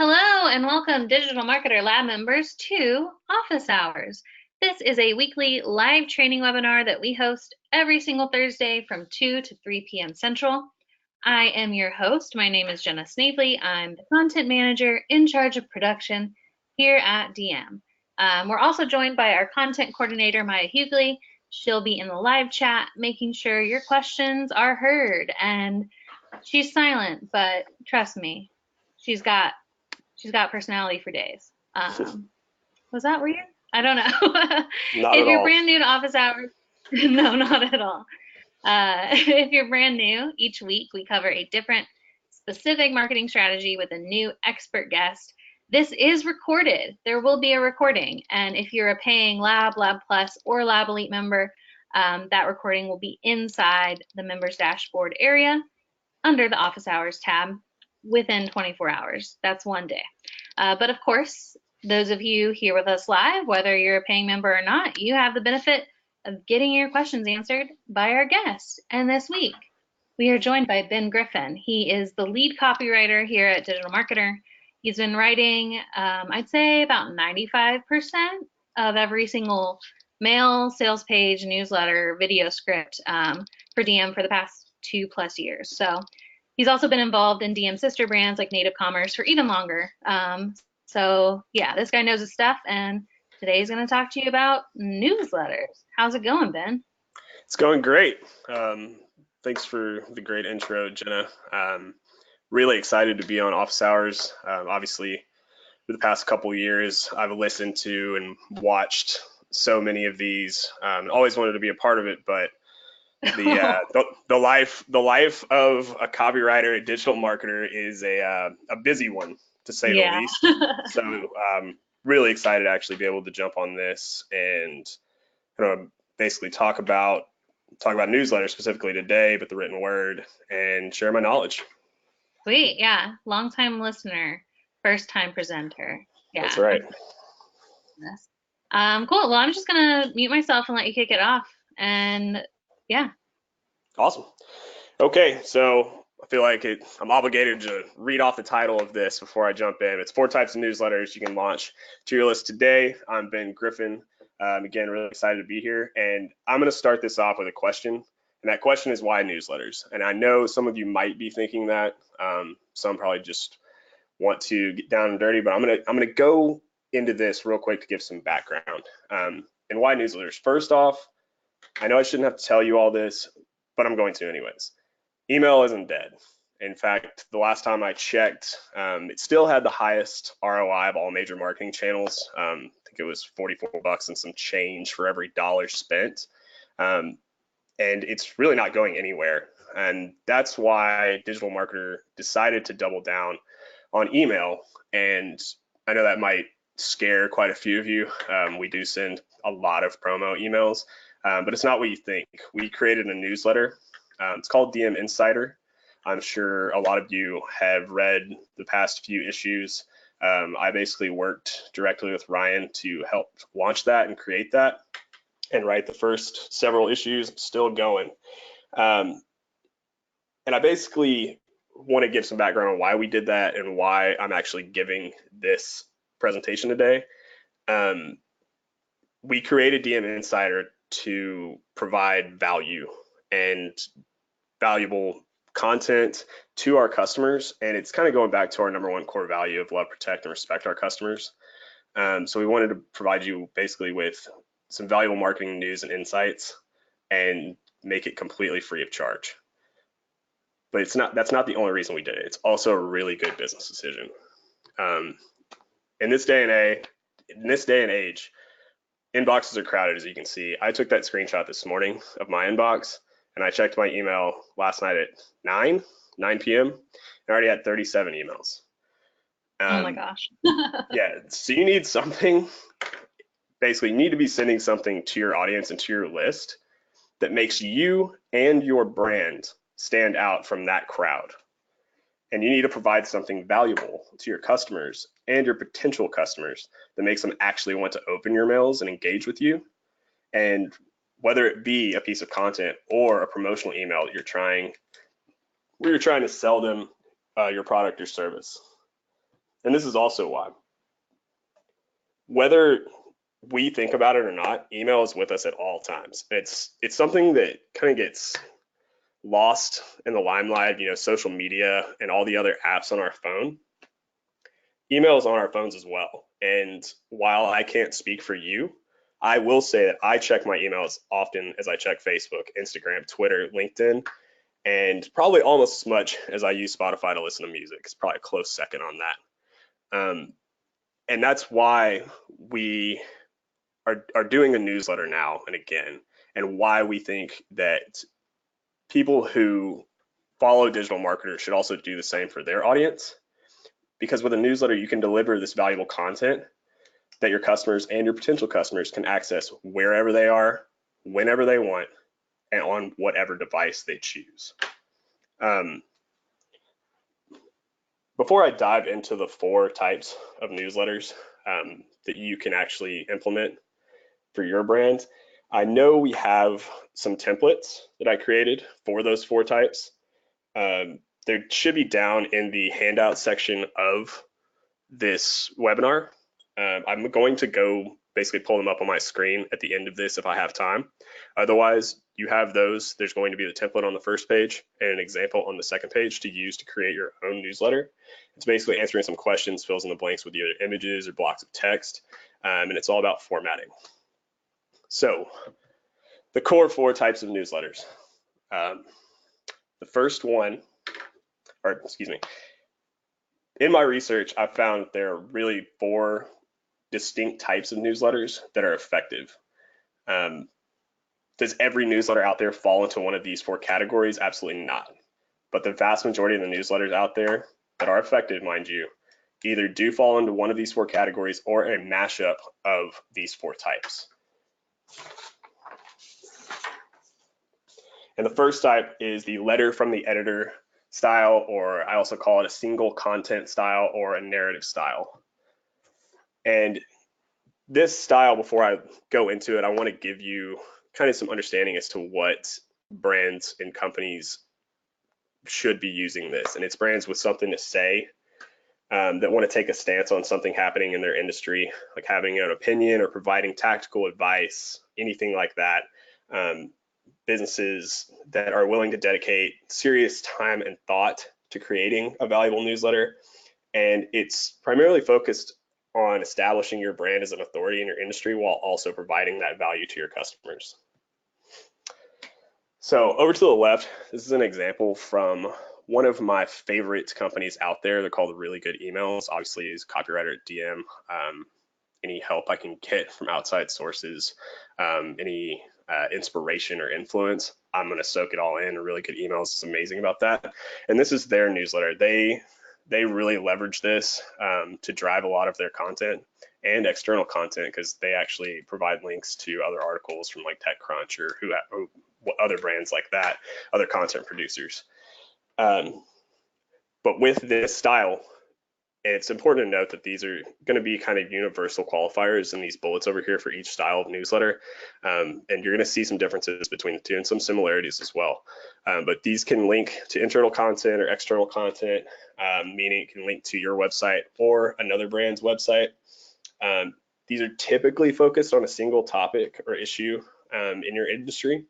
Hello and welcome, Digital Marketer Lab members, to Office Hours. This is a weekly live training webinar that we host every single Thursday from 2 to 3 p.m. Central. I am your host. My name is Jenna Snavely. I'm the content manager in charge of production here at DM. We're also joined by our content coordinator, Maya Hughley. She'll be in the live chat, making sure your questions are heard. And she's silent, but trust me, she's got personality for days. Was that weird? I don't know. Not If at you're all. brand new to Office Hours, no, not at all. If you're brand new, each week we cover a different specific marketing strategy with a new expert guest. This is recorded. There will be a recording. And if you're a paying Lab Plus, or Lab Elite member, that recording will be inside the members dashboard area under the Office Hours tab within 24 hours. That's one day. But of course, those of you here with us live, whether you're a paying member or not, you have the benefit of getting your questions answered by our guest. And this week, we are joined by Ben Griffin. He is the lead copywriter here at Digital Marketer. He's been writing, I'd say about 95% of every single mail, sales page, newsletter, video script for DM for the past 2+ years. So he's also been involved in DM sister brands like Native Commerce for even longer. So yeah, this guy knows his stuff, and today he's going to talk to you about newsletters. How's it going, Ben? It's going great. Thanks for the great intro, Jenna. Really excited to be on Office Hours. Obviously, for the past couple years, I've listened to and watched so many of these. Always wanted to be a part of it, but the life of a copywriter, a digital marketer, is a busy one, to say the Yeah. least. So really excited to actually be able to jump on this and kind of basically talk about newsletters specifically today, but the written word, and share my knowledge. Sweet. Yeah. Long time listener, first time presenter. That's Yeah. right. Cool. Well, I'm just going to mute myself and let you kick it off. And yeah. Awesome. Okay, so I feel like I'm obligated to read off the title of this before I jump in. It's 4 types of newsletters you can launch to your list today. I'm Ben Griffin. Again, really excited to be here. And I'm going to start this off with a question. And that question is, why newsletters? And I know some of you might be thinking that. Some probably just want to get down and dirty, but I'm gonna go into this real quick to give some background. And why newsletters? First off, I know I shouldn't have to tell you all this, but I'm going to anyways. Email isn't dead. In fact, the last time I checked, it still had the highest ROI of all major marketing channels. I think it was $44 and some change for every dollar spent. And it's really not going anywhere. And that's why Digital Marketer decided to double down on email. And I know that might scare quite a few of you. We do send a lot of promo emails, but it's not what you think. We created a newsletter. It's called DM Insider. I'm sure a lot of you have read the past few issues. I basically worked directly with Ryan to help launch that and create that and write the first several issues. Still going. And I basically want to give some background on why we did that and why I'm actually giving this presentation today. We created DM Insider to provide value and valuable content to our customers, and it's kind of going back to our number one core value of love, protect, and respect our customers. So we wanted to provide you basically with some valuable marketing news and insights and make it completely free of charge. But that's not the only reason we did it. It's also a really good business decision. In this day and age, inboxes are crowded, as you can see. I took that screenshot this morning of my inbox, and I checked my email last night at 9 p.m. and I already had 37 emails. Oh my gosh. Yeah, so you need something. Basically, you need to be sending something to your audience and to your list that makes you and your brand stand out from that crowd. And you need to provide something valuable to your customers and your potential customers that makes them actually want to open your mails and engage with you. And whether it be a piece of content or a promotional email that you're trying to sell them your product or service. And this is also why. Whether we think about it or not, email is with us at all times. It's something that kind of gets lost in the limelight, social media and all the other apps on our phone. Email is on our phones as well. And while I can't speak for you, I will say that I check my email as often as I check Facebook, Instagram, Twitter, LinkedIn, and probably almost as much as I use Spotify to listen to music. It's probably a close second on that. And that's why we are doing a newsletter now and again, and why we think that people who follow digital marketers should also do the same for their audience. Because with a newsletter, you can deliver this valuable content that your customers and your potential customers can access wherever they are, whenever they want, and on whatever device they choose. Before I dive into the 4 types of newsletters that you can actually implement for your brand, I know we have some templates that I created for those 4 types. There should be down in the handout section of this webinar. I'm going to go basically pull them up on my screen at the end of this if I have time. Otherwise, you have those. There's going to be the template on the first page and an example on the second page to use to create your own newsletter. It's basically answering some questions, fills in the blanks with either images or blocks of text, and it's all about formatting. So the core 4 types of newsletters. The first one, in my research, I found there are really 4 distinct types of newsletters that are effective. Does every newsletter out there fall into one of these 4 categories? Absolutely not. But the vast majority of the newsletters out there that are effective, mind you, either do fall into one of these 4 categories or a mashup of these 4 types. And the first type is the letter from the editor style, or I also call it a single content style or a narrative style. And this style, before I go into it, I want to give you kind of some understanding as to what brands and companies should be using this. And it's brands with something to say, that want to take a stance on something happening in their industry, like having an opinion or providing tactical advice, anything like that. Businesses that are willing to dedicate serious time and thought to creating a valuable newsletter. And it's primarily focused on establishing your brand as an authority in your industry while also providing that value to your customers. So over to the left, this is an example from one of my favorite companies out there. They're called Really Good Emails. Obviously, as copywriter at DM, any help I can get from outside sources, any inspiration or influence, I'm going to soak it all in. Really Good Emails is amazing about that. And this is their newsletter. They really leverage this to drive a lot of their content and external content, because they actually provide links to other articles from like TechCrunch or other brands like that, other content producers. But with this style, it's important to note that these are going to be kind of universal qualifiers in these bullets over here for each style of newsletter. And you're going to see some differences between the two and some similarities as well. But these can link to internal content or external content, meaning it can link to your website or another brand's website. These are typically focused on a single topic or issue in your industry.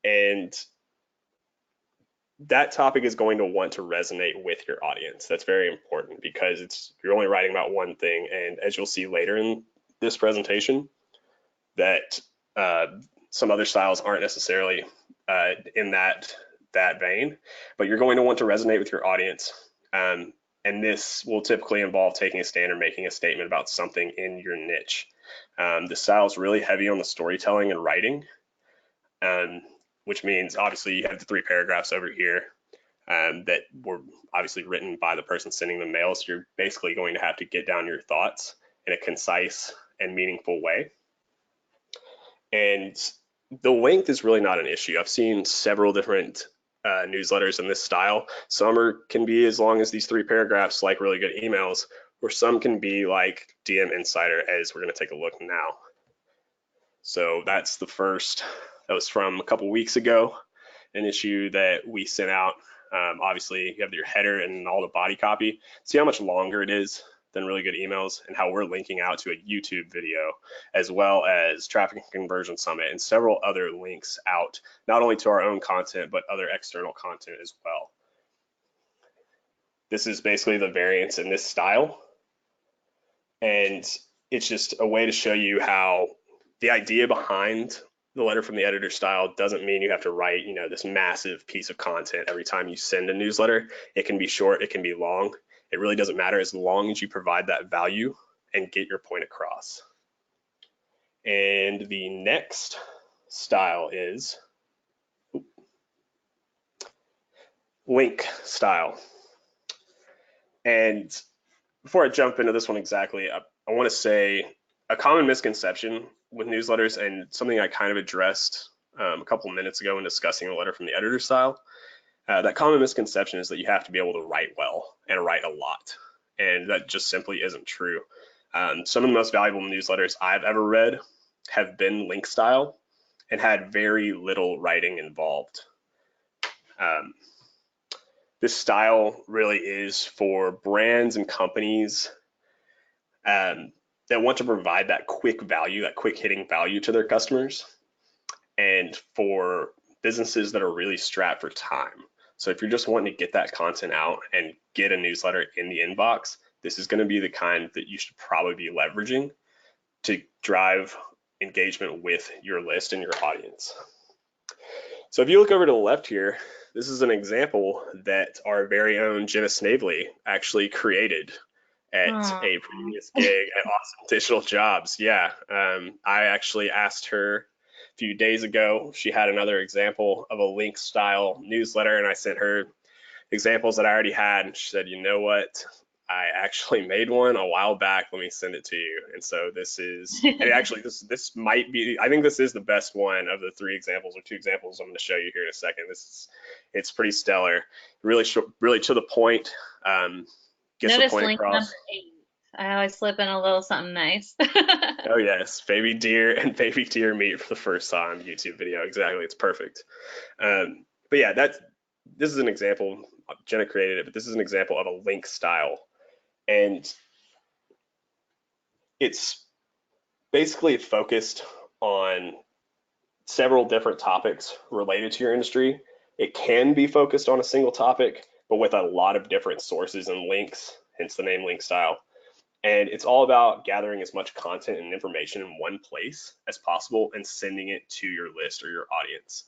And that topic is going to want to resonate with your audience. That's very important, because you're only writing about one thing. And as you'll see later in this presentation, that some other styles aren't necessarily in that vein, but you're going to want to resonate with your audience. And this will typically involve taking a stand or making a statement about something in your niche. The style is really heavy on the storytelling and writing, which means obviously you have the 3 paragraphs over here that were obviously written by the person sending the mail. So you're basically going to have to get down your thoughts in a concise and meaningful way. And the length is really not an issue. I've seen several different newsletters in this style. Some can be as long as these 3 paragraphs, like Really Good Emails, or some can be like DM Insider, as we're going to take a look now. So that's the first. That was from a couple weeks ago, an issue that we sent out Obviously, you have your header and all the body copy. See how much longer it is than really good emails, and how we're linking out to a YouTube video, as well as Traffic and Conversion Summit and several other links out, not only to our own content, but other external content as well. This is basically the variance in this style. And it's just a way to show you how the idea behind the letter from the editor style doesn't mean you have to write, this massive piece of content every time you send a newsletter. It can be short, it can be long. It really doesn't matter as long as you provide that value and get your point across. And the next style is link style. And before I jump into this one exactly, I want to say a common misconception with newsletters, and something I kind of addressed a couple minutes ago in discussing the letter from the editor style. That common misconception is that you have to be able to write well and write a lot, and that just simply isn't true. Some of the most valuable newsletters I've ever read have been link style and had very little writing involved. This style really is for brands and companies that want to provide that quick value, that quick hitting value to their customers, and for businesses that are really strapped for time. So if you're just wanting to get that content out and get a newsletter in the inbox, this is going to be the kind that you should probably be leveraging to drive engagement with your list and your audience. So if you look over to the left here, this is an example that our very own Jenna Snavely actually created at a previous gig at Awesome Digital Jobs. Yeah, I actually asked her a few days ago. She had another example of a link style newsletter, and I sent her examples that I already had, and she said, you know what? I actually made one a while back. Let me send it to you. And so this is, and actually this might be, I think this is the best one of the 3 examples or 2 examples I'm going to show you here in a second. It's pretty stellar, really to the point. Gets the point across. Number 8. I always slip in a little something nice. Oh yes, baby deer and baby deer meet for the first time YouTube video. Exactly, it's perfect. But yeah, this is an example. Jenna created it, but this is an example of a link style. And it's basically focused on several different topics related to your industry. It can be focused on a single topic, but with a lot of different sources and links, hence the name link style. And it's all about gathering as much content and information in one place as possible and sending it to your list or your audience.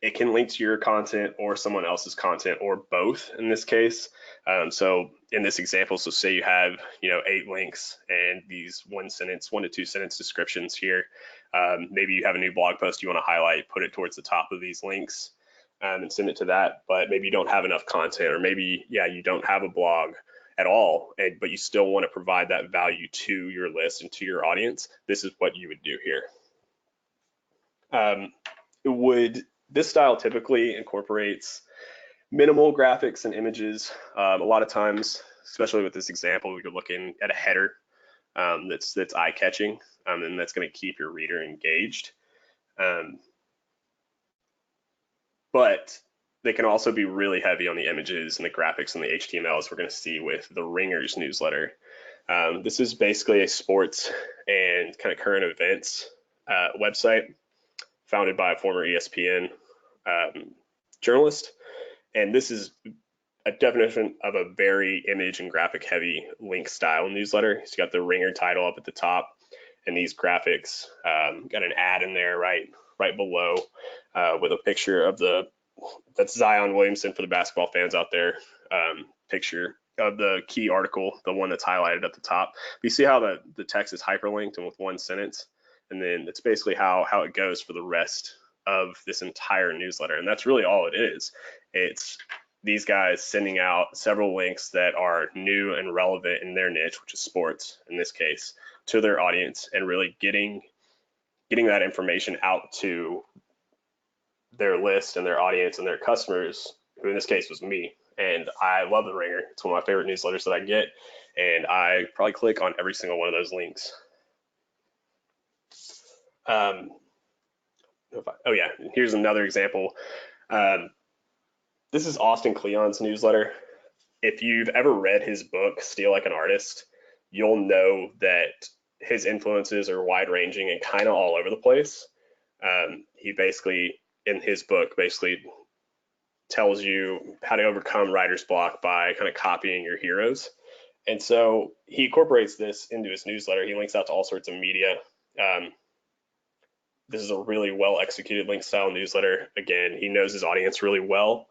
It can link to your content or someone else's content, or both in this case. So in this example, so say you have 8 links and these 1 to 2 sentence descriptions here. Maybe you have a new blog post you want to highlight, put it towards the top of these links and send it to that. But maybe you don't have enough content, or maybe you don't have a blog at all, but you still want to provide that value to your list and to your audience. This is what you would do here. This style typically incorporates minimal graphics and images. A lot of times, especially with this example, you're looking at a header that's eye-catching, and that's going to keep your reader engaged. But they can also be really heavy on the images and the graphics and the HTML, as we're going to see with the Ringer's newsletter. This is basically a sports and kind of current events website founded by a former ESPN journalist. And this is a definition of a very image and graphic heavy link style newsletter. It's got the Ringer title up at the top, and these graphics got an ad in there right below with a picture of that's Zion Williamson for the basketball fans out there, picture of the key article, the one that's highlighted at the top. But you see how the text is hyperlinked and with 1 sentence, and then it's basically how it goes for the rest of this entire newsletter. And that's really all it is. It's these guys sending out several links that are new and relevant in their niche, which is sports in this case, to their audience, and really getting that information out to their list and their audience and their customers, who in this case was me. And I love the Ringer. It's one of my favorite newsletters that I get, and I probably click on every single one of those links. Oh yeah, here's another example. this is Austin Kleon's newsletter. If you've ever read his book, Steal Like an Artist, you'll know that his influences are wide ranging and kind of all over the place. He basically, in his book, basically tells you how to overcome writer's block by kind of copying your heroes. And so he incorporates this into his newsletter. He links out to all sorts of media. This is a really well executed link style newsletter. Again, he knows his audience really well.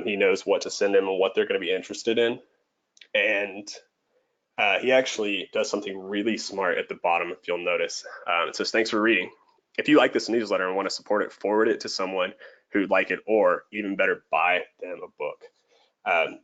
He knows what to send them and what they're going to be interested in. And he actually does something really smart at the bottom, if you'll notice. It says, thanks for reading. If you like this newsletter and want to support it, forward it to someone who'd like it, or even better, buy them a book.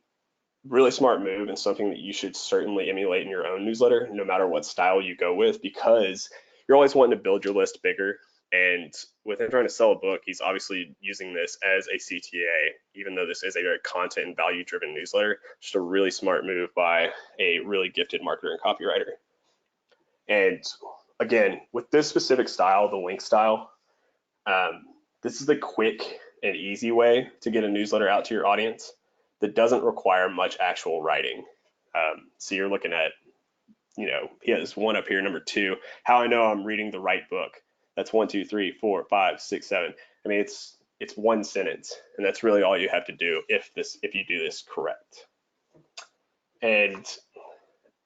Really smart move, and something that you should certainly emulate in your own newsletter, no matter what style you go with, because you're always wanting to build your list bigger. And with him trying to sell a book, he's obviously using this as a CTA, even though this is a very content and value driven newsletter. Just a really smart move by a really gifted marketer and copywriter. And again, with this specific style, the link style, this is the quick and easy way to get a newsletter out to your audience that doesn't require much actual writing. So you're looking at, he has one up here, number 2, how I know I'm reading the right book. That's 1, 2, 3, 4, 5, 6, 7. I mean, it's one sentence, and that's really all you have to do if you do this correct. And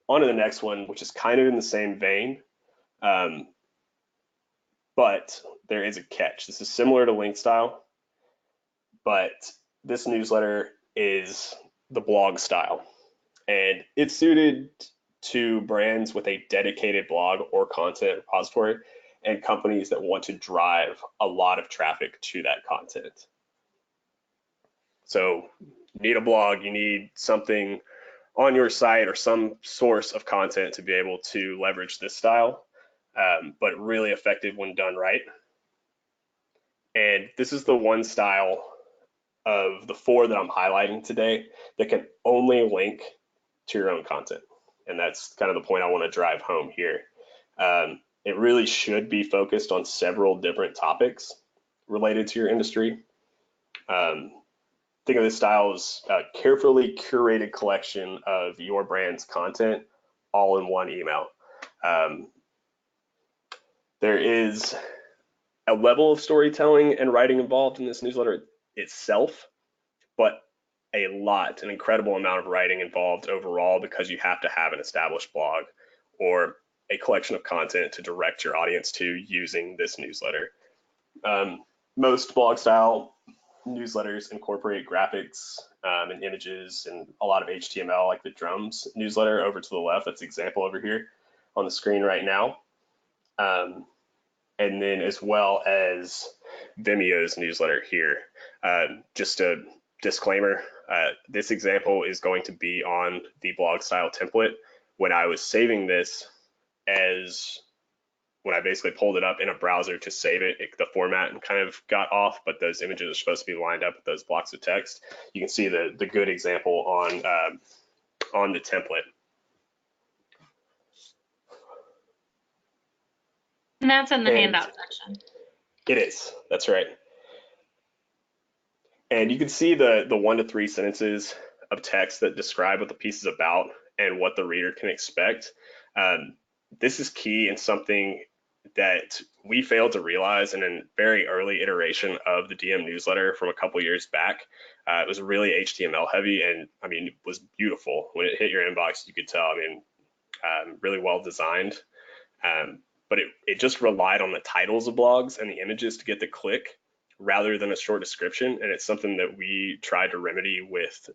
on to the next one, which is kind of in the same vein, but there is a catch. This is similar to link style, but this newsletter is the blog style, and it's suited to brands with a dedicated blog or content repository and companies that want to drive a lot of traffic to that content. So you need a blog, you need something on your site or some source of content to be able to leverage this style, but really effective when done right. And this is the one style of the 4 that I'm highlighting today that can only link to your own content. And that's kind of the point I want to drive home here. It really should be focused on several different topics related to your industry. Think of this style as a carefully curated collection of your brand's content all in one email. There is a level of storytelling and writing involved in this newsletter itself, but an incredible amount of writing involved overall, because you have to have an established blog or a collection of content to direct your audience to using this newsletter. Most blog style newsletters incorporate graphics and images and a lot of HTML, like the Drums newsletter over to the left. That's the example over here on the screen right now. And then as well as Vimeo's newsletter here. Just a disclaimer, this example is going to be on the blog style template. When I was saving this, when I basically pulled it up in a browser to save it, the format kind of got off, but those images are supposed to be lined up with those blocks of text. You can see the good example on the template. And that's in the handout section. It is, that's right. And you can see the 1 to 3 sentences of text that describe what the piece is about and what the reader can expect. This is key and something that we failed to realize in a very early iteration of the DM newsletter from a couple years back. It was really HTML heavy, and I mean, it was beautiful. When it hit your inbox, you could tell, I mean, really well designed. But it just relied on the titles of blogs and the images to get the click rather than a short description. And it's something that we tried to remedy with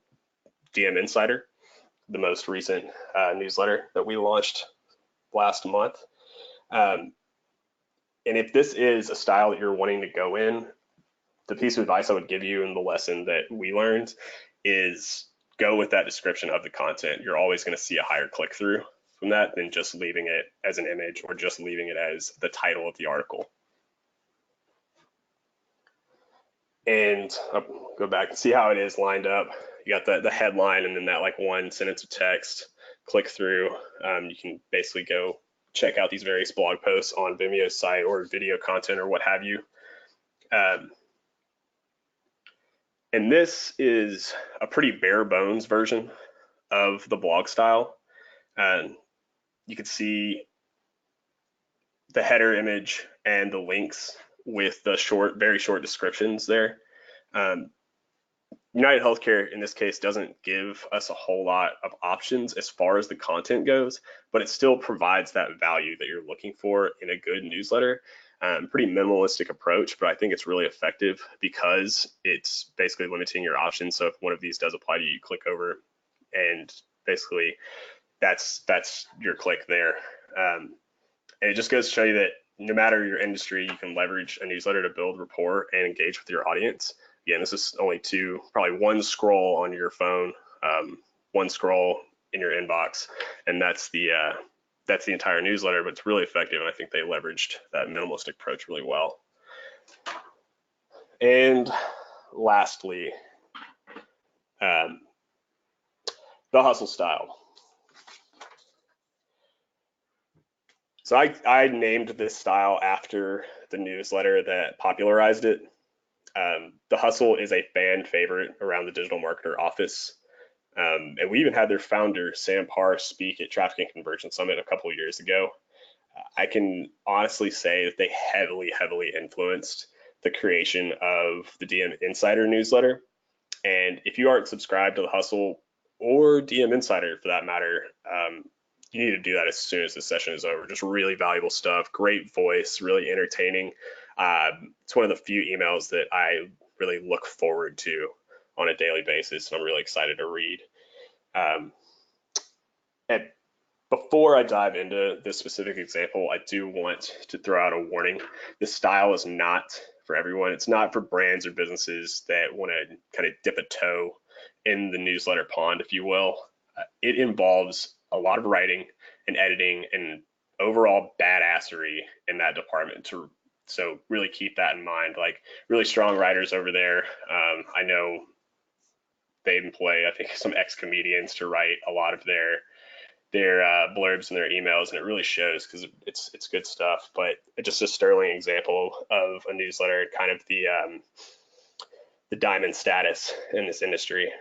DM Insider, the most recent newsletter that we launched last month. And if this is a style that you're wanting to go in, the piece of advice I would give you, and the lesson that we learned, is go with that description of the content. You're always going to see a higher click through from that than just leaving it as an image or just leaving it as the title of the article. And I'll go back and see how it is lined up. You got the headline and then that like 1 sentence of text, click through. You can basically go check out these various blog posts on Vimeo's site or video content or what have you. And this is a pretty bare bones version of the blog style. And you can see the header image and the links with the very short descriptions there. United Healthcare in this case doesn't give us a whole lot of options as far as the content goes, but it still provides that value that you're looking for in a good newsletter. Pretty minimalistic approach, but I think it's really effective because it's basically limiting your options. So if one of these does apply to you, you click over and basically that's your click there. And it just goes to show you that no matter your industry, you can leverage a newsletter to build rapport and engage with your audience. Again, this is only probably one scroll on your phone, one scroll in your inbox, and that's the entire newsletter, but it's really effective, and I think they leveraged that minimalistic approach really well. And lastly, the hustle style. So I named this style after the newsletter that popularized it. The hustle is a fan favorite around the Digital Marketer office. And we even had their founder, Sam Parr, speak at Traffic and Conversion Summit a couple of years ago. I can honestly say that they heavily influenced the creation of the DM Insider newsletter. And if you aren't subscribed to the hustle or DM Insider for that matter, you need to do that as soon as the session is over. Just really valuable stuff, great voice, really entertaining. It's one of the few emails that I really look forward to on a daily basis, and I'm really excited to read. And before I dive into this specific example, I do want to throw out a warning. This style is not for everyone. It's not for brands or businesses that want to kind of dip a toe in the newsletter pond, if you will. It involves a lot of writing and editing and overall badassery in that department. So really keep that in mind. Like really strong writers over there. I know they employ, I think, some ex-comedians to write a lot of their blurbs and their emails, and it really shows because it's good stuff. But just a sterling example of a newsletter, kind of the diamond status in this industry.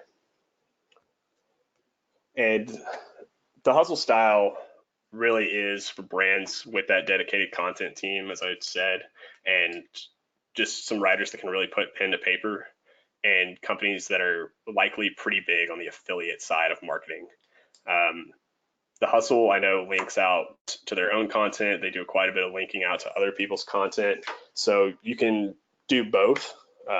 And the hustle style really is for brands with that dedicated content team, as I said, and just some writers that can really put pen to paper, and companies that are likely pretty big on the affiliate side of marketing. The hustle, I know, links out to their own content. They do quite a bit of linking out to other people's content. So you can do both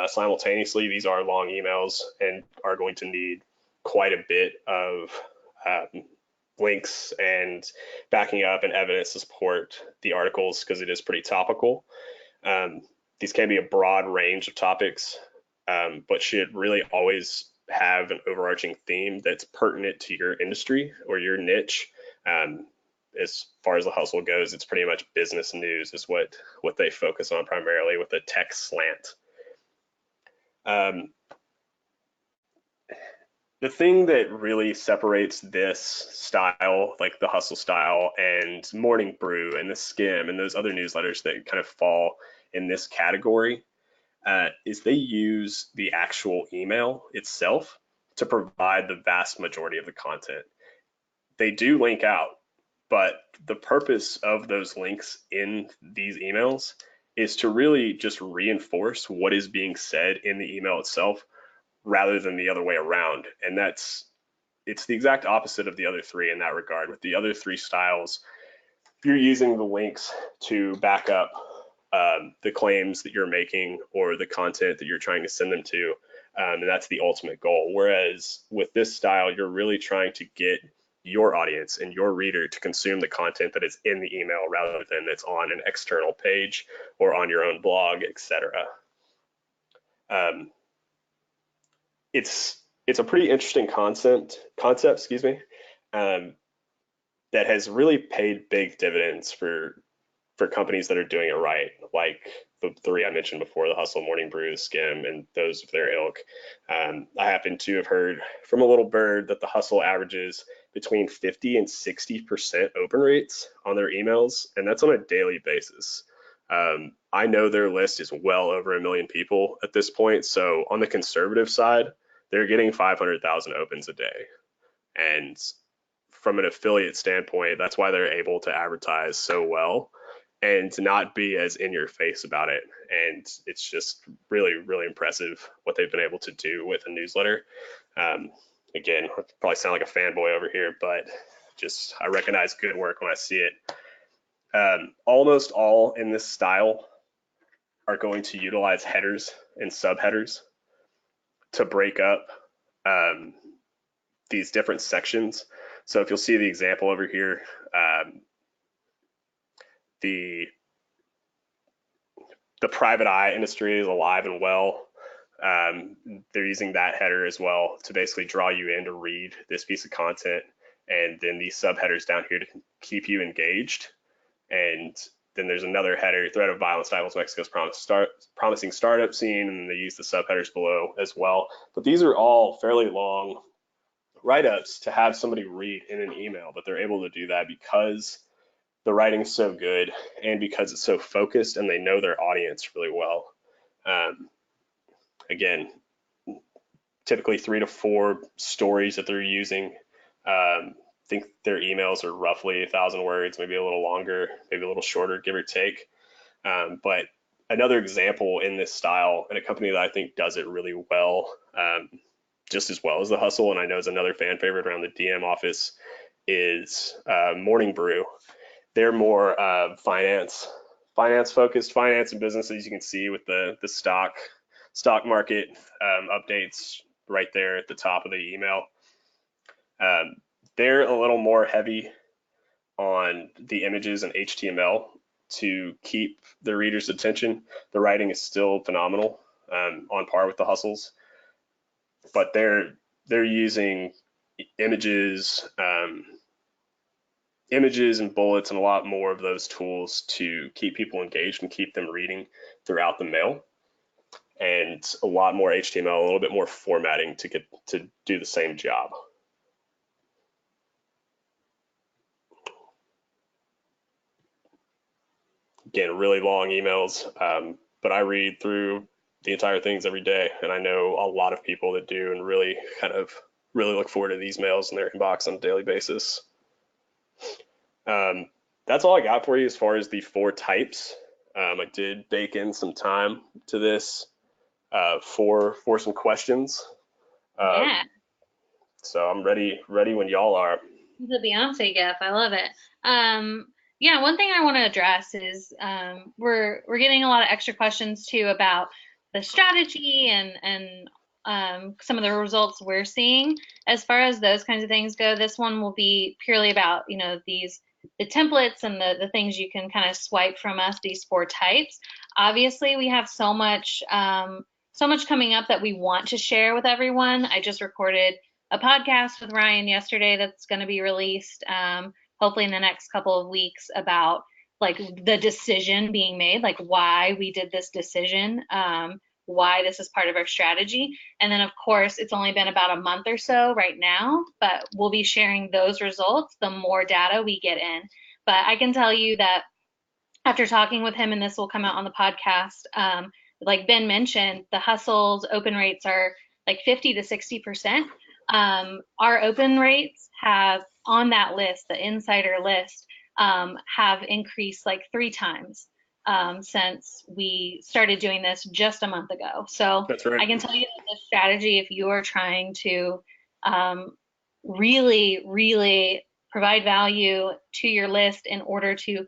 simultaneously. These are long emails and are going to need quite a bit of links and backing up and evidence to support the articles because it is pretty topical. These can be a broad range of topics, but should really always have an overarching theme that's pertinent to your industry or your niche. As far as the hustle goes, it's pretty much business news is what they focus on primarily with a tech slant. The thing that really separates this style, like the hustle style and Morning Brew and the Skim and those other newsletters that kind of fall in this category, is they use the actual email itself to provide the vast majority of the content. They do link out, but the purpose of those links in these emails is to really just reinforce what is being said in the email itself rather than the other way around. And it's the exact opposite of the other three in that regard. With the other three styles, you're using the links to back up the claims that you're making or the content that you're trying to send them to, and that's the ultimate goal. Whereas with this style, you're really trying to get your audience and your reader to consume the content that is in the email rather than that's on an external page or on your own blog, etc. It's a pretty interesting concept, that has really paid big dividends for companies that are doing it right, like the three I mentioned before, the Hustle, Morning Brew, Skim, and those of their ilk. I happen to have heard from a little bird that the Hustle averages between 50 and 60% open rates on their emails, and that's on a daily basis. I know their list is well over 1 million people at this point. So on the conservative side, they're getting 500,000 opens a day. And from an affiliate standpoint, that's why they're able to advertise so well and to not be as in your face about it. And it's just really, really impressive what they've been able to do with a newsletter. Again, I probably sound like a fanboy over here, but just I recognize good work when I see it. Almost all in this style are going to utilize headers and subheaders to break up these different sections. So if you'll see the example over here, the private eye industry is alive and well. They're using that header as well to basically draw you in to read this piece of content, and then these subheaders down here to keep you engaged. And then there's another header, threat of violence rivals Mexico's promising startup scene, and they use the subheaders below as well. But these are all fairly long write-ups to have somebody read in an email, but they're able to do that because the writing's so good and because it's so focused and they know their audience really well. Again, typically 3 to 4 stories that they're using. I think their emails are roughly 1,000 words, maybe a little longer, maybe a little shorter, give or take. But another example in this style, and a company that I think does it really well, just as well as The Hustle, and I know is another fan favorite around the DM office, is Morning Brew. They're more finance focused, finance and business, as you can see with the stock market updates right there at the top of the email. They're a little more heavy on the images and HTML to keep the reader's attention. The writing is still phenomenal, on par with The Hustle's, but they're using images and bullets and a lot more of those tools to keep people engaged and keep them reading throughout the mail, and a lot more HTML, a little bit more formatting to get to do the same job. Again, really long emails, but I read through the entire things every day, and I know a lot of people that do, and really look forward to these mails in their inbox on a daily basis. That's all I got for you as far as the 4 types. I did bake in some time to this for some questions. Yeah. So I'm ready when y'all are. The Beyonce gif, I love it. Yeah, one thing I want to address is we're getting a lot of extra questions too about the strategy and some of the results we're seeing. As far as those kinds of things go, this one will be purely about, you know, the templates and the things you can kind of swipe from us, these 4 types. Obviously, we have so much coming up that we want to share with everyone. I just recorded a podcast with Ryan yesterday that's going to be released hopefully in the next couple of weeks about like the decision being made, like why we did this decision, why this is part of our strategy. And then of course it's only been about a month or so right now, but we'll be sharing those results the more data we get in. But I can tell you that after talking with him, and this will come out on the podcast, like Ben mentioned, the Hustle's open rates are like 50 to 60%. Our open rates have on that list, the insider list, have increased like 3 times since we started doing this just a month ago. So That's right. I can tell you that this strategy, if you are trying to really, really provide value to your list in order to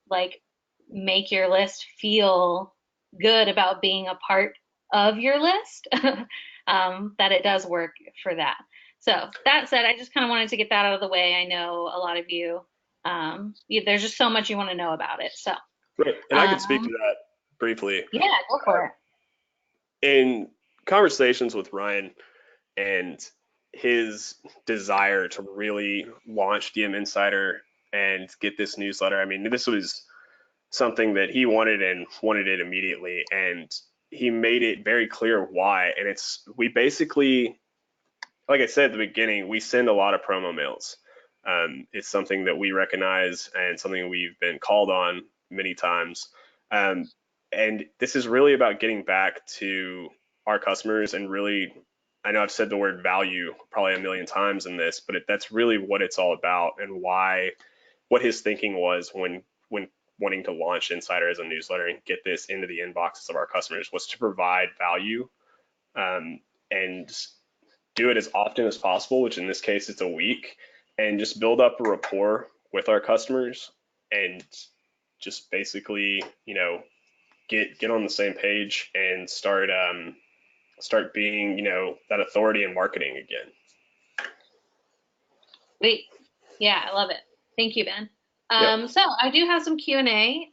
like make your list feel good about being a part of your list, that it does work for that. So that said, I just kind of wanted to get that out of the way. I know a lot of you, there's just so much you want to know about it. So, Right, and I can speak to that briefly. yeah, go for it. In conversations with Ryan and his desire to really launch DM Insider and get this newsletter, I mean, this was something that he wanted and wanted it immediately, and he made it very clear why. And we basically, like I said at the beginning, we send a lot of promo mails. It's something that we recognize and something we've been called on many times. And this is really about getting back to our customers and really, I know I've said the word value probably a million times in this, but that's really what it's all about, and what his thinking was when wanting to launch Insider as a newsletter and get this into the inboxes of our customers, was to provide value, and do it as often as possible, which in this case it's a week, and just build up a rapport with our customers, and just basically, get on the same page and start being, that authority in marketing again. Sweet. Yeah, I love it. Thank you, Ben. Yep. So I do have some Q&A.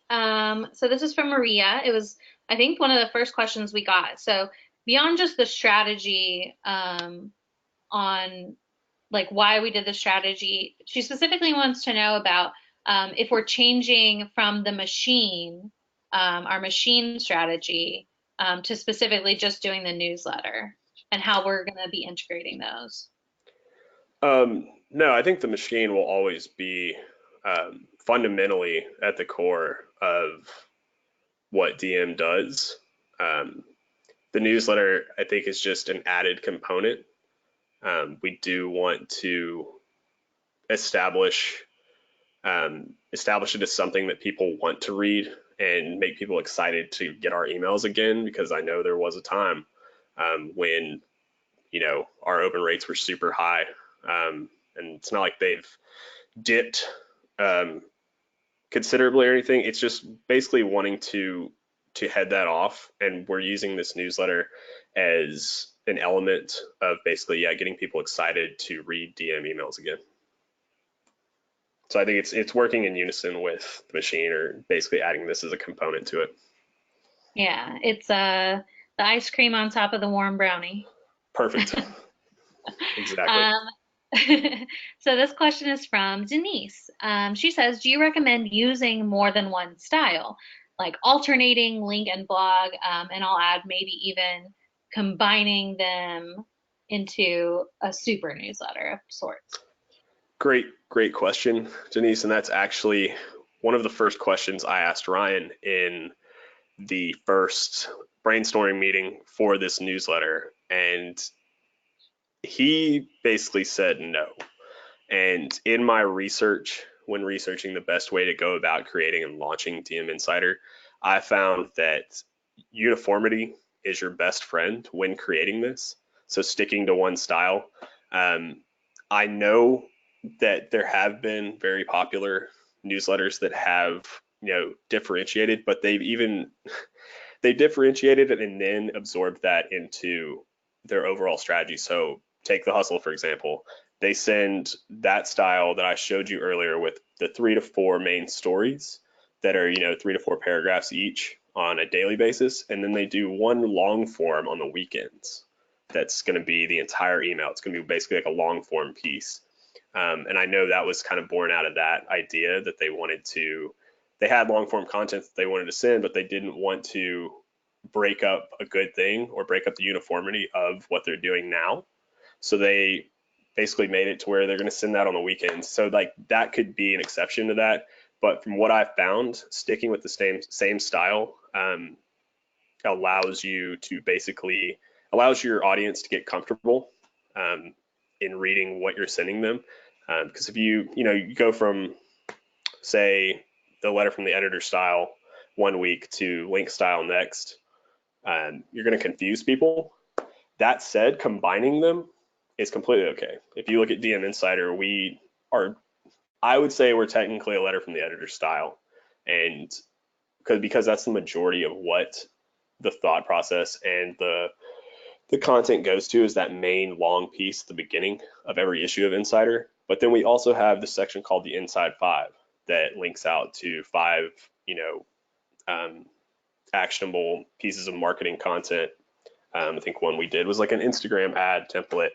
So this is from Maria. It was, I think, one of the first questions we got. So beyond just the strategy on like why we did the strategy, she specifically wants to know about if we're changing from the machine, our machine strategy, to specifically just doing the newsletter, and how we're going to be integrating those. No, I think the machine will always be fundamentally at the core of what DM does. The newsletter, I think, is just an added component. We do want to establish it as something that people want to read and make people excited to get our emails again, because I know there was a time when our open rates were super high, and it's not like they've dipped considerably or anything. It's just basically wanting to head that off, and we're using this newsletter as an element of basically, getting people excited to read DM emails again. So I think it's working in unison with the machine, or basically adding this as a component to it. Yeah, it's the ice cream on top of the warm brownie. Perfect. Exactly. So this question is from Denise. She says, do you recommend using more than one style, like alternating link and blog, and I'll add maybe even combining them into a super newsletter of sorts? Great question, Denise. And that's actually one of the first questions I asked Ryan in the first brainstorming meeting for this newsletter. And he basically said no. And in my research, when researching the best way to go about creating and launching DM Insider, I found that uniformity is your best friend when creating this. So sticking to one style. I know that there have been very popular newsletters that have, differentiated, but they differentiated and then absorbed that into their overall strategy. So take The Hustle, for example. They send that style that I showed you earlier with the 3 to 4 main stories that are, 3 to 4 paragraphs each on a daily basis. And then they do one long form on the weekends. That's going to be the entire email. It's going to be basically like a long form piece. And I know that was kind of born out of that idea that they had long form content that they wanted to send, but they didn't want to break up a good thing or break up the uniformity of what they're doing now. So they basically made it to where they're going to send that on the weekends. So like that could be an exception to that. But from what I've found, sticking with the same style allows your audience to get comfortable in reading what you're sending them. Because if you go from, say, the letter from the editor style one week to link style next, you're going to confuse people. That said, combining them is completely okay. If you look at DM Insider, I would say we're technically a letter from the editor style, and because that's the majority of what the thought process and the content goes to, is that main long piece at the beginning of every issue of Insider. But then we also have the section called the Inside 5 that links out to 5, actionable pieces of marketing content. I think one we did was like an Instagram ad template.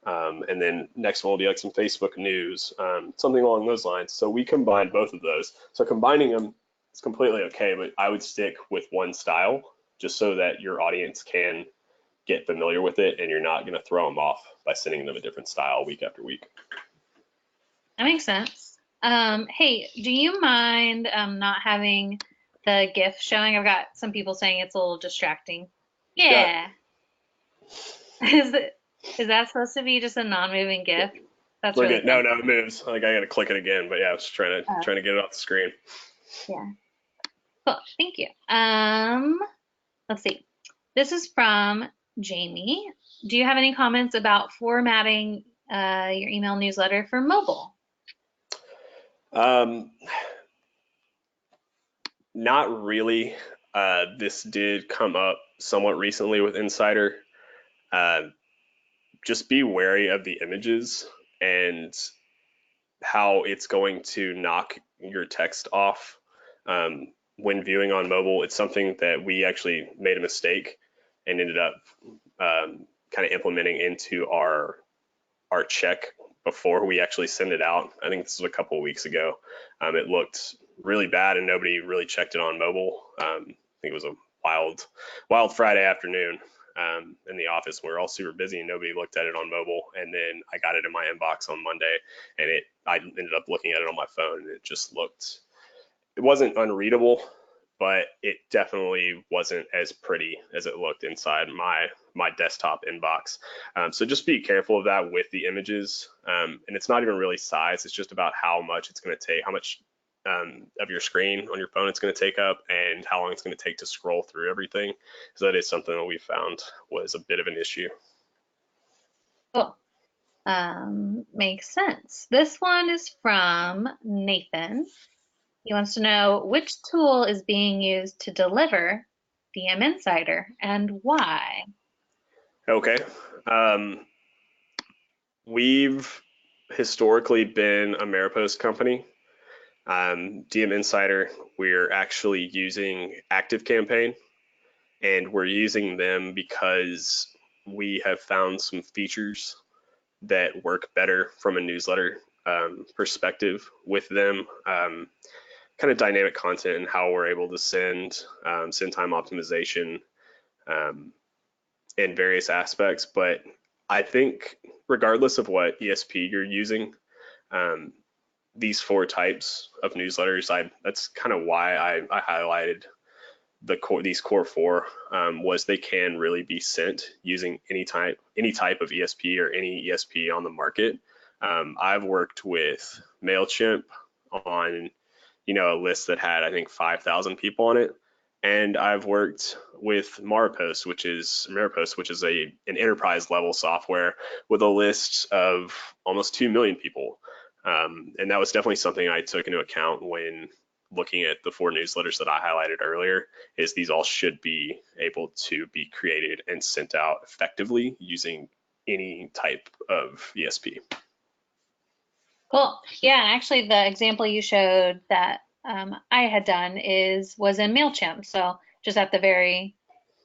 And then next one will be like some Facebook news, something along those lines. So we combine both of those. So combining them is completely okay, but I would stick with one style just so that your audience can get familiar with it and you're not going to throw them off by sending them a different style week after week. That makes sense. Hey, do you mind not having the GIF showing? I've got some people saying it's a little distracting. Yeah, Yeah. Is that supposed to be just a non-moving GIF? That's look really at no, funny. no, it moves. Like I gotta click it again, but yeah, I was Oh, trying to get it off the screen. yeah. Cool. Thank you. Let's see. This is from Jamie. Do you have any comments about formatting your email newsletter for mobile? Um, Not really. This did come up somewhat recently with Insider. Uh, just be wary of the images and how it's going to knock your text off when viewing on mobile. It's something that we actually made a mistake and ended up kind of implementing into our check before we actually send it out. I think this was a couple of weeks ago. It looked really bad and nobody really checked it on mobile. I think it was a wild Friday afternoon in the office. We were all super busy and nobody looked at it on mobile. And then I got it in my inbox on Monday, and I ended up looking at it on my phone, and it wasn't unreadable, but it definitely wasn't as pretty as it looked inside my desktop inbox. So just be careful of that with the images. And it's not even really size. It's just about how much it's going to take, how much of your screen on your phone it's going to take up, and how long it's going to take to scroll through everything. So that is something that we found was a bit of an issue. Cool. Makes sense. This one is from Nathan. He wants to know which tool is being used to deliver DM Insider and why. Okay. Um, we've historically been a Maripost company. DM Insider, we're actually using Active Campaign, and we're using them because we have found some features that work better from a newsletter perspective with them. Kind of dynamic content and how we're able to send time optimization in various aspects. But I think regardless of what ESP you're using, um, these four types of newsletters, that's kind of why I highlighted these core four, was they can really be sent using any type of ESP or any ESP on the market. I've worked with MailChimp on a list that had I think 5,000 people on it, and I've worked with Maripost, which is an enterprise level software with a list of almost 2 million people. And that was definitely something I took into account when looking at the four newsletters that I highlighted earlier, is these all should be able to be created and sent out effectively using any type of ESP. Cool. Yeah, and actually the example you showed that I had done was in MailChimp. So just at the very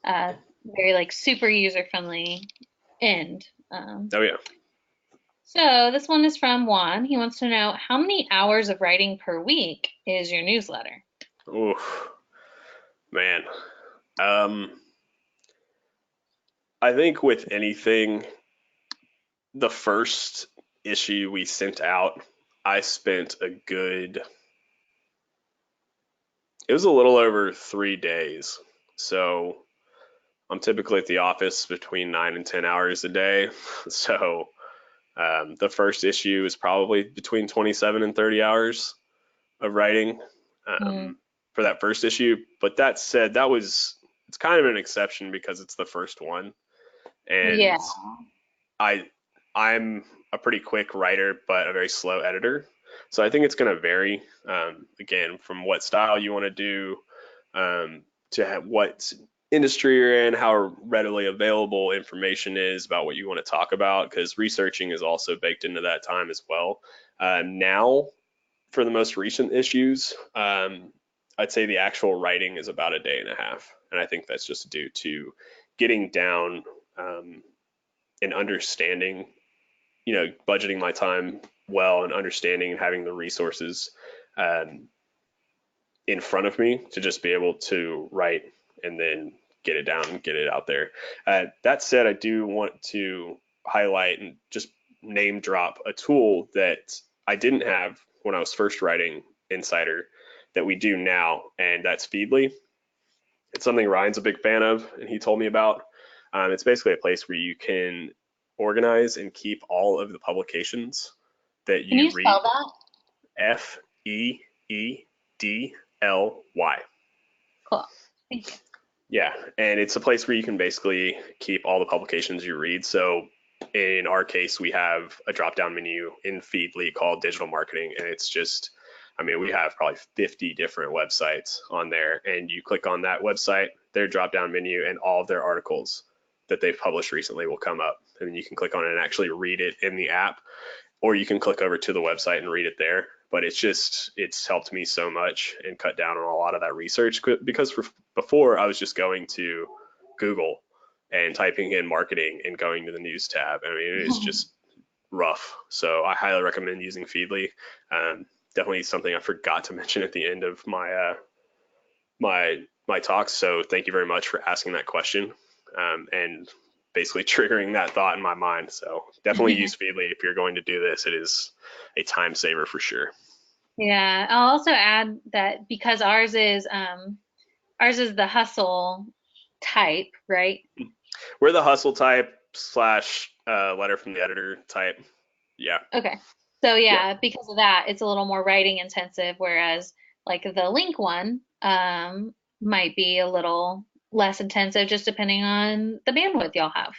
like super user friendly end. Oh yeah. So this one is from Juan. He wants to know how many hours of writing per week is your newsletter? Ooh, man. Um, I think with anything, the first issue we sent out, I spent it was a little over 3 days. So I'm typically at the office between 9 and 10 hours a day. So the first issue is probably between 27 and 30 hours of writing Mm, for that first issue. But that said, it's kind of an exception because it's the first one. yeah. And I I'm a pretty quick writer, but a very slow editor. So I think it's going to vary, again, from what style you want to do, to what industry you're in, how readily available information is about what you want to talk about, because researching is also baked into that time as well. Now, for the most recent issues, I'd say the actual writing is about a day and a half. And I think that's just due to getting down and understanding, budgeting my time well and understanding and having the resources um, in front of me to just be able to write and then get it down and get it out there. That said, I do want to highlight and just name drop a tool that I didn't have when I was first writing Insider, that we do now, and that's Feedly. It's something Ryan's a big fan of, and he told me about. It's basically a place where you can organize and keep all of the publications that Can you you read. spell that? Feedly. Cool. Thank you. Yeah, and it's a place where you can basically keep all the publications you read. So in our case, we have a drop-down menu in Feedly called Digital Marketing, and it's just, I mean, we have probably 50 different websites on there, and you click on that website, their drop-down menu, and all of their articles that they've published recently will come up, and then you can click on it and actually read it in the app, or you can click over to the website and read it there. But it's helped me so much and cut down on a lot of that research, because before I was just going to Google and typing in marketing and going to the news tab. I mean, it is just rough. So I highly recommend using Feedly. Definitely something I forgot to mention at the end of my my talk. So thank you very much for asking that question, and basically triggering that thought in my mind. So definitely use Feedly if you're going to do this. It is a time saver for sure. Yeah, I'll also add that because ours is the hustle type, right? We're the hustle type slash letter from the editor type. Yeah. Okay. So Yeah. yeah, because of that, it's a little more writing intensive, whereas like the link one might be a little less intensive just depending on the bandwidth y'all have.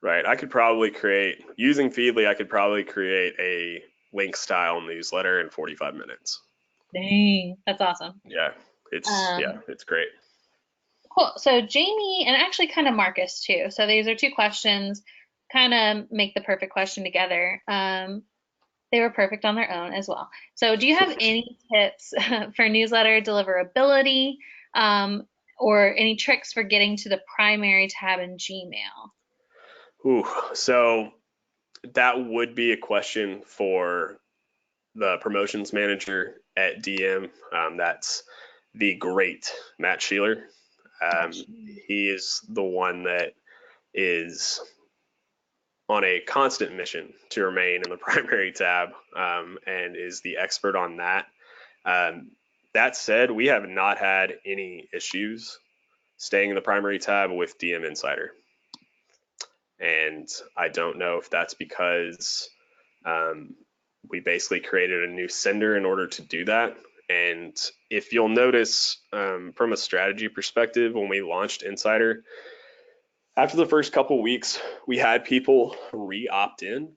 Right. I could probably create, using Feedly, I could probably create a link style newsletter in 45 minutes. Dang, that's awesome. Yeah. It's great. Cool. So Jamie, and actually kind of Marcus too. So these are two questions, kind of make the perfect question together. They were perfect on their own as well. So do you have any tips for newsletter deliverability, or any tricks for getting to the primary tab in Gmail? Ooh, so that would be a question for the promotions manager at DM. That's the great Matt Sheeler. He is the one that is on a constant mission to remain in the primary tab, and is the expert on that. That said, we have not had any issues staying in the primary tab with DM Insider. And I don't know if that's because we basically created a new sender in order to do that. And if you'll notice, from a strategy perspective, when we launched Insider, after the first couple weeks, we had people re-opt in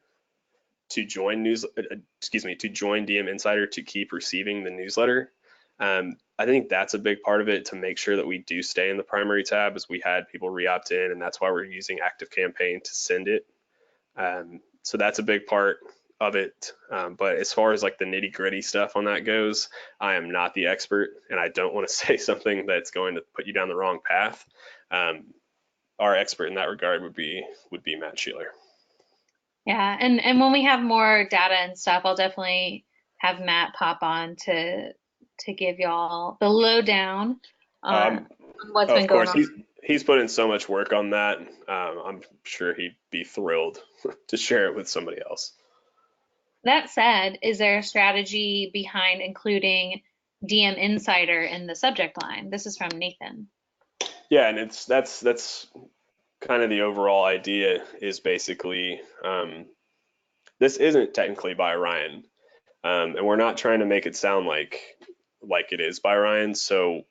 to join to join DM Insider to keep receiving the newsletter. I think that's a big part of it, to make sure that we do stay in the primary tab, as we had people re-opt in, and that's why we're using ActiveCampaign to send it. So that's a big part of it. But as far as like the nitty gritty stuff on that goes, I am not the expert, and I don't want to say something that's going to put you down the wrong path. Our expert in that regard would be Matt Sheeler. Yeah, and when we have more data and stuff, I'll definitely have Matt pop on to give y'all the lowdown on what's been Of going course, on. he's put in so much work on that. I'm sure he'd be thrilled to share it with somebody else. That said, is there a strategy behind including DM Insider in the subject line? This is from Nathan. Yeah, and that's kind of the overall idea, is basically, this isn't technically by Ryan, and we're not trying to make it sound like it is by Ryan. So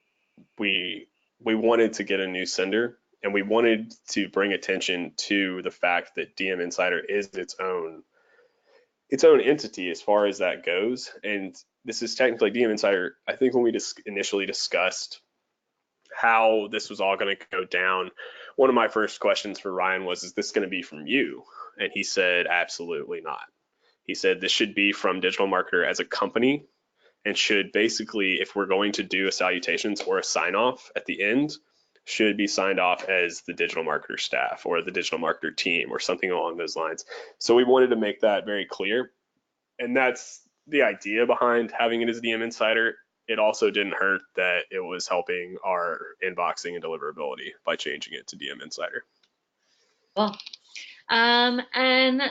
we wanted to get a new sender, and we wanted to bring attention to the fact that DM Insider is its own entity as far as that goes. And this is technically DM Insider. I think when we initially discussed how this was all going to go down, one of my first questions for Ryan was, is this going to be from you? And he said, absolutely not. He said, this should be from DigitalMarketer as a company, and should basically, if we're going to do a salutations or a sign off at the end, should be signed off as the DigitalMarketer staff or the DigitalMarketer team or something along those lines. So we wanted to make that very clear. And that's the idea behind having it as DM Insider. It also didn't hurt that it was helping our inboxing and deliverability by changing it to DM Insider. Well, and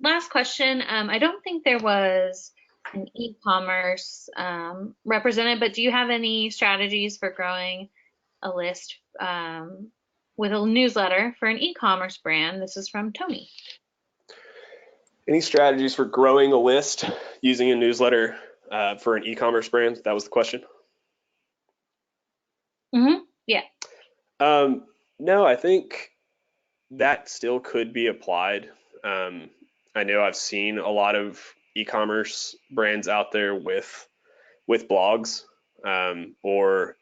last question. I don't think there was an e-commerce represented, but do you have any strategies for growing a list with a newsletter for an e-commerce brand? This is from Tony. Any strategies for growing a list using a newsletter for an e-commerce brand? That was the question. Yeah. No, I think that still could be applied. I know I've seen a lot of e-commerce brands out there with blogs, or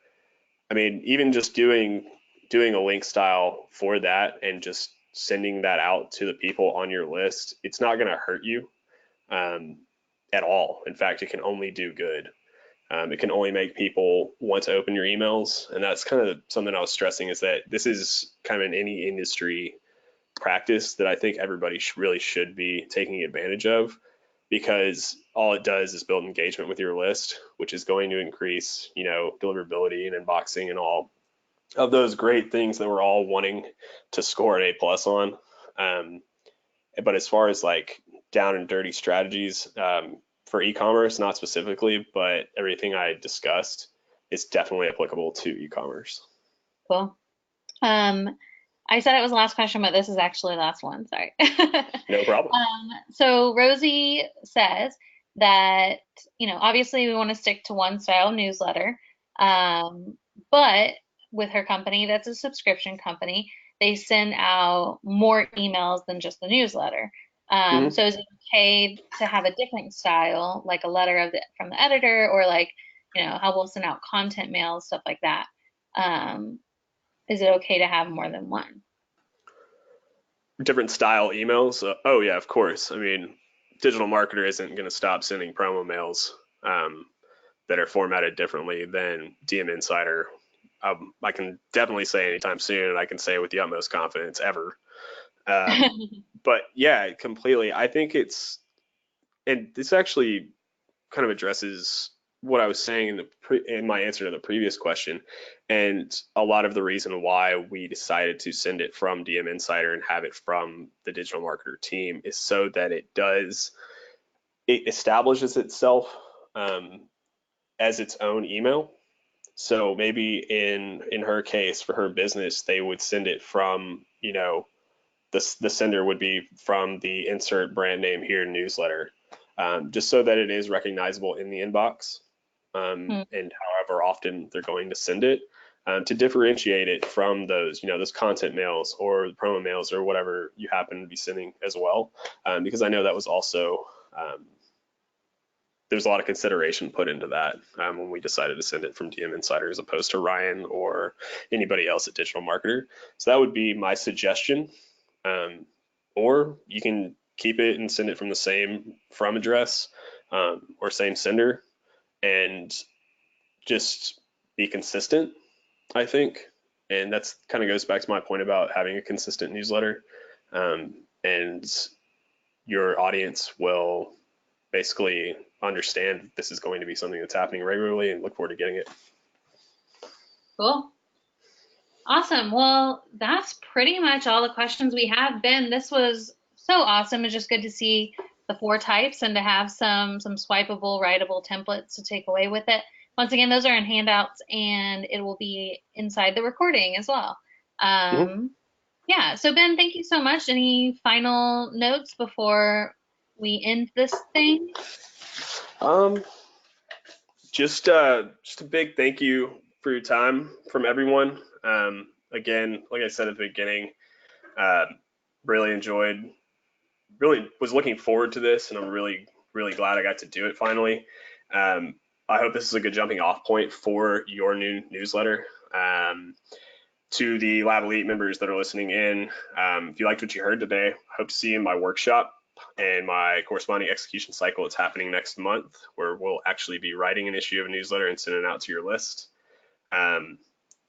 I mean, even just doing a link style for that and just sending that out to the people on your list. It's not going to hurt you at all. In fact, it can only do good. It can only make people want to open your emails, and that's kind of something I was stressing, is that this is kind of in any industry practice that I think everybody really should be taking advantage of, because all it does is build engagement with your list, which is going to increase, deliverability and inboxing and all of those great things that we're all wanting to score an A+ on. But as far as like down and dirty strategies for e-commerce, not specifically, but everything I discussed is definitely applicable to e-commerce. Cool. I said it was the last question, but this is actually the last one. Sorry. No problem. So Rosie says that, obviously we want to stick to one style newsletter, but with her company, that's a subscription company, they send out more emails than just the newsletter. So is it okay to have a different style, like a letter from the editor, or like, how we'll send out content mails, stuff like that? Is it okay to have more than one? Different style emails? Oh yeah, of course. I mean, DigitalMarketer isn't going to stop sending promo mails that are formatted differently than DM Insider. I can definitely say anytime soon, and I can say with the utmost confidence ever. But yeah, completely. I think and this actually kind of addresses what I was saying in my answer to the previous question, and a lot of the reason why we decided to send it from DM Insider and have it from the DigitalMarketer team is so that it establishes itself as its own email. So maybe in her case, for her business, they would send it from, the sender would be from the insert brand name here newsletter, just so that it is recognizable in the inbox, and however often they're going to send it, to differentiate it from those, those content mails or promo mails or whatever you happen to be sending as well, because I know that was also there's a lot of consideration put into that when we decided to send it from DM Insider as opposed to Ryan or anybody else at DigitalMarketer. So that would be my suggestion. Or you can keep it and send it from the same from address or same sender, and just be consistent, I think. And that's kind of goes back to my point about having a consistent newsletter. And your audience will basically understand this is going to be something that's happening regularly and look forward to getting it. Cool. Awesome. Well, that's pretty much all the questions we have. Ben, this was so awesome. It's just good to see the 4 types and to have some swipeable, writable templates to take away with it. Once again, those are in handouts, and it will be inside the recording as well. Yeah. So Ben, thank you so much. Any final notes before we end this thing? Just a big thank you for your time from everyone. Again, like I said at the beginning, really was looking forward to this, and I'm really glad I got to do it finally. I hope this is a good jumping off point for your new newsletter. To the Lab Elite members that are listening in, if you liked what you heard today, I hope to see you in my workshop and my corresponding execution cycle. It's happening next month, where we'll actually be writing an issue of a newsletter and sending it out to your list. And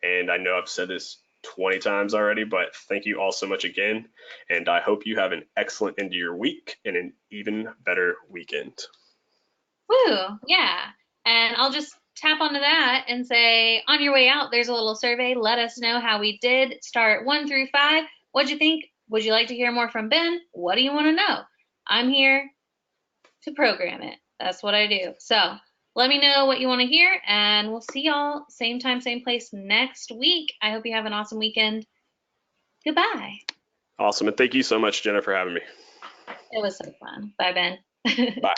I know I've said this 20 times already, but thank you all so much again. And I hope you have an excellent end of your week and an even better weekend. Woo, yeah. And I'll just tap onto that and say, on your way out, there's a little survey. Let us know how we did. Start 1 through 5. What'd you think? Would you like to hear more from Ben? What do you want to know? I'm here to program it. That's what I do. So let me know what you want to hear, and we'll see y'all same time, same place next week. I hope you have an awesome weekend. Goodbye. Awesome. And thank you so much, Jenna, for having me. It was so fun. Bye, Ben. Bye.